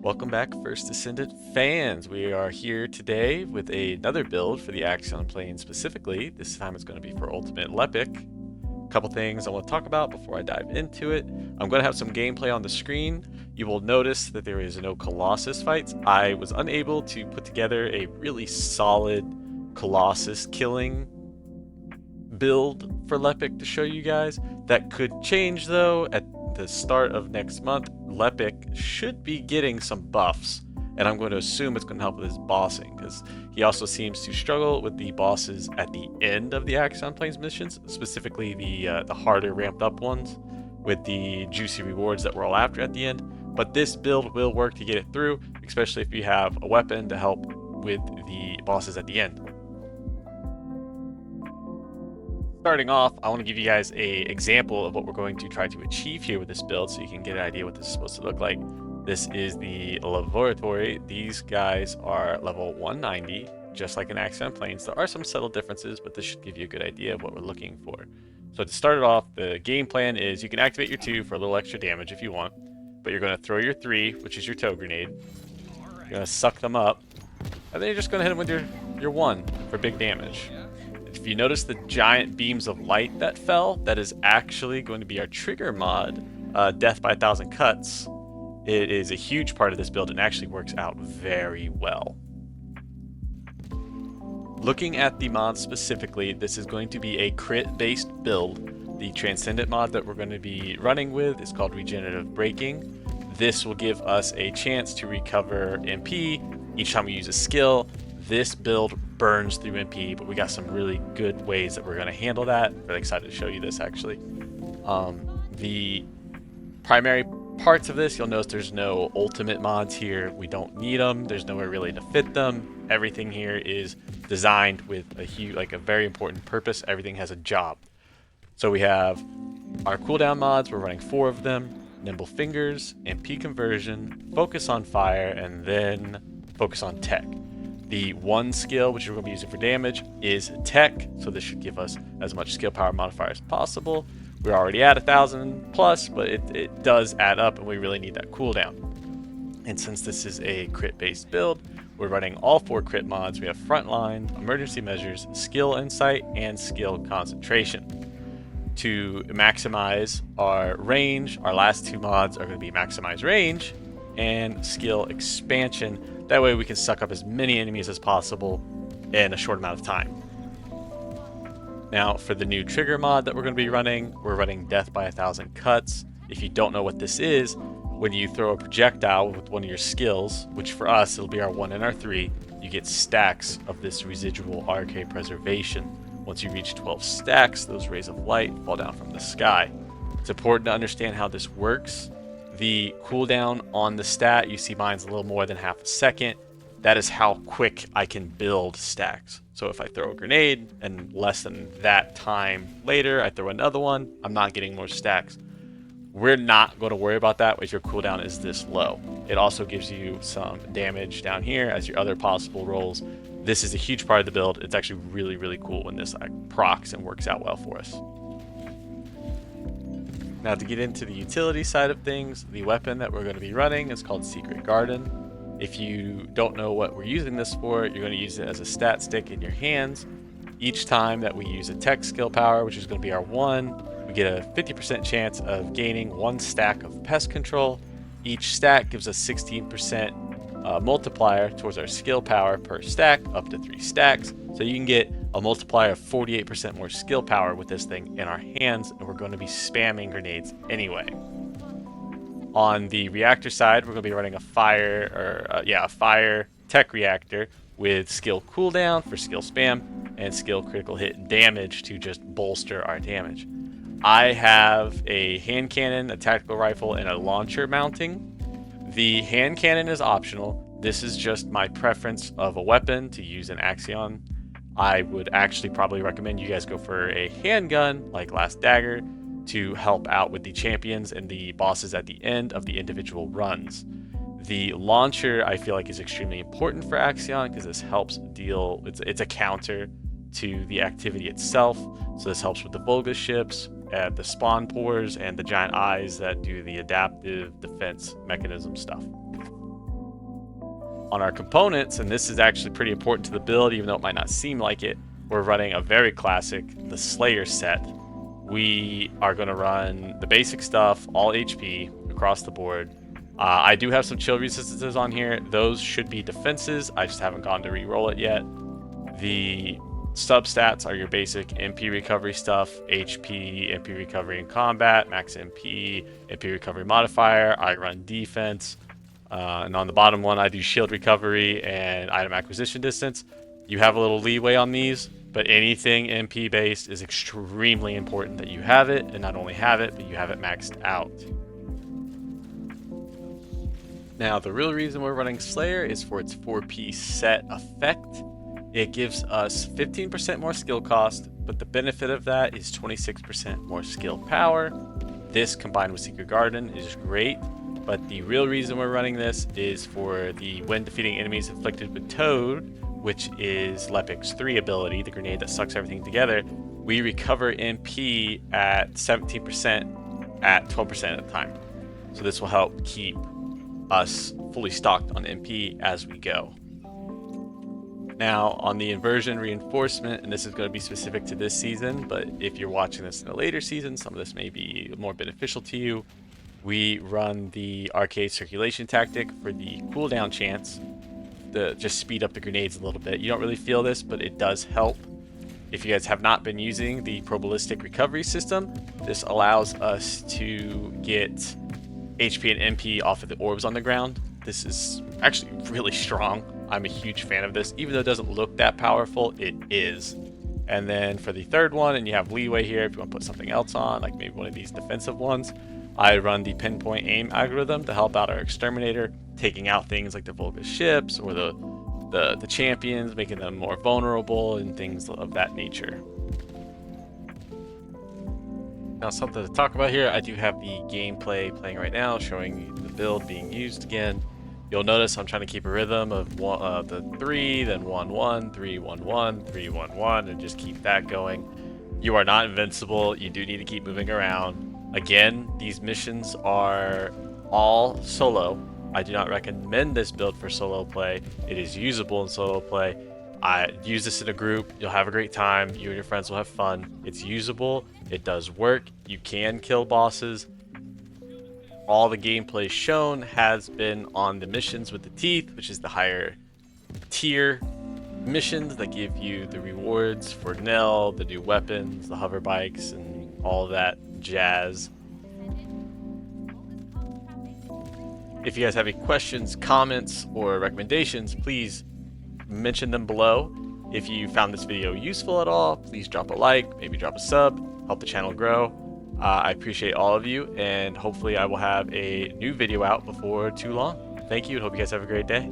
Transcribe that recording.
Welcome back, First Descendant fans. We are here today with another build for the Axion plane specifically. This time it's going to be for Ultimate Lepic. A couple things I want to talk about before I dive into it. I'm going to have some gameplay on the screen. You will notice that there is no Colossus fights. I was unable to put together a really solid Colossus killing build for Lepic to show you guys. That could change though. At the start of next month, Lepic should be getting some buffs, and I'm going to assume it's going to help with his bossing, because he also seems to struggle with the bosses at the end of the Axion Plains missions, specifically the harder ramped up ones with the juicy rewards that we're all after at the end. But this build will work to get it through, especially if you have a weapon to help with the bosses at the end. Starting off, I want to give you guys an example of what we're going to try to achieve here with this build so you can get an idea what this is supposed to look like. This is the laboratory. These guys are level 190, just like in Axion Plains. There are some subtle differences, but this should give you a good idea of what we're looking for. So to start it off, the game plan is you can activate your 2 for a little extra damage if you want, but you're going to throw your 3, which is your tow grenade. You're going to suck them up, and then you're just going to hit them with your 1 for big damage. If you notice the giant beams of light that fell, that is actually going to be our trigger mod, Death by 1,000 Cuts. It is a huge part of this build and actually works out very well. Looking at the mod specifically, this is going to be a crit-based build. The Transcendent mod that we're going to be running with is called Regenerative Braking. This will give us a chance to recover MP each time we use a skill. This build burns through MP, but we got some really good ways that we're going to handle that. Really excited to show you this actually. The primary parts of this, you'll notice there's no ultimate mods here. We don't need them. There's nowhere really to fit them. Everything here is designed with a very important purpose. Everything has a job. So we have our cooldown mods. We're running 4 of them: Nimble Fingers, MP Conversion, Focus on Fire, and then Focus on Tech. The 1 skill, which we're going to be using for damage, is Tech, so this should give us as much skill power modifier as possible. We're already at 1,000 plus, but it does add up, and we really need that cooldown. And since this is a crit-based build, we're running all 4 crit mods. We have Frontline, Emergency Measures, Skill Insight, and Skill Concentration. To maximize our range, our last 2 mods are going to be Maximize Range and Skill Expansion. That way we can suck up as many enemies as possible in a short amount of time. Now for the new trigger mod that we're going to be running, we're running Death by 1,000 Cuts. If you don't know what this is, when you throw a projectile with one of your skills, which for us it'll be our 1 and our 3, you get stacks of this residual Arche preservation. Once you reach 12 stacks, those rays of light fall down from the sky. It's important to understand how this works. The cooldown on the stat, you see mine's a little more than half a second. That is how quick I can build stacks. So if I throw a grenade and less than that time later I throw another one, I'm not getting more stacks. We're not going to worry about that if your cooldown is this low. It also gives you some damage down here as your other possible rolls. This is a huge part of the build. It's actually really, really cool when this procs and works out well for us. Now to get into the utility side of things, the weapon that we're going to be running is called Secret Garden. If you don't know what we're using this for, you're going to use it as a stat stick in your hands. Each time that we use a tech skill power, which is going to be our 1, we get a 50% chance of gaining 1 stack of pest control. Each stack gives us 16% multiplier towards our skill power per stack, up to 3 stacks. So you can get a multiplier of 48% more skill power with this thing in our hands, and we're going to be spamming grenades anyway. On the reactor side, we're going to be running a fire tech reactor with skill cooldown for skill spam and skill critical hit damage to just bolster our damage. I have a hand cannon, a tactical rifle, and a launcher mounting. The hand cannon is optional. This is just my preference of a weapon to use in Axion. I would actually probably recommend you guys go for a handgun like Last Dagger to help out with the champions and the bosses at the end of the individual runs. The launcher I feel like is extremely important for Axion because this helps deal, it's a counter to the activity itself. So this helps with the Volga ships, the spawn pores, and the giant eyes that do the adaptive defense mechanism stuff. On our components, and this is actually pretty important to the build, even though it might not seem like it, we're running a very classic, the Slayer set. We are going to run the basic stuff, all HP across the board. I do have some chill resistances on here. Those should be defenses. I just haven't gone to re-roll it yet. The substats are your basic MP recovery stuff, HP, MP recovery in combat, max MP, MP recovery modifier. I run defense. And on the bottom one, I do shield recovery and item acquisition distance. You have a little leeway on these, but anything MP based is extremely important that you have it, and not only have it, but you have it maxed out. Now, the real reason we're running Slayer is for its 4-piece set effect. It gives us 15% more skill cost, but the benefit of that is 26% more skill power. This combined with Secret Garden is great, but the real reason we're running this is for the when defeating enemies inflicted with Toad, which is Lepic's 3 ability, the grenade that sucks everything together. We recover MP at 17% at 12% at a time. So this will help keep us fully stocked on MP as we go. Now, on the inversion reinforcement, and this is going to be specific to this season, but if you're watching this in a later season, some of this may be more beneficial to you. We run the arcade circulation tactic for the cooldown chance to just speed up the grenades a little bit. You don't really feel this, but it does help. If you guys have not been using the probabilistic recovery system, this allows us to get HP and MP off of the orbs on the ground. This is actually really strong. I'm a huge fan of this. Even though it doesn't look that powerful, it is. And then for the third one, and you have leeway here if you want to put something else on, like maybe one of these defensive ones, I run the pinpoint aim algorithm to help out our exterminator, taking out things like the Volga ships or the champions, making them more vulnerable and things of that nature. Now, something to talk about here, I do have the gameplay playing right now, showing the build being used again. You'll notice I'm trying to keep a rhythm of the 3, then 1-1, 3-1-1, 3-1-1, and just keep that going. You are not invincible. You do need to keep moving around. Again, these missions are all solo. I do not recommend this build for solo play. It is usable in solo play. I use this in a group. You'll have a great time. You and your friends will have fun. It's usable. It does work. You can kill bosses. All the gameplay shown has been on the missions with the teeth, which is the higher tier missions that give you the rewards for Nell, the new weapons, the hover bikes, and all that jazz. If you guys have any questions, comments, or recommendations, please mention them below. If you found this video useful at all, please drop a like, maybe drop a sub, help the channel grow. I appreciate all of you, and hopefully I will have a new video out before too long. Thank you, and hope you guys have a great day.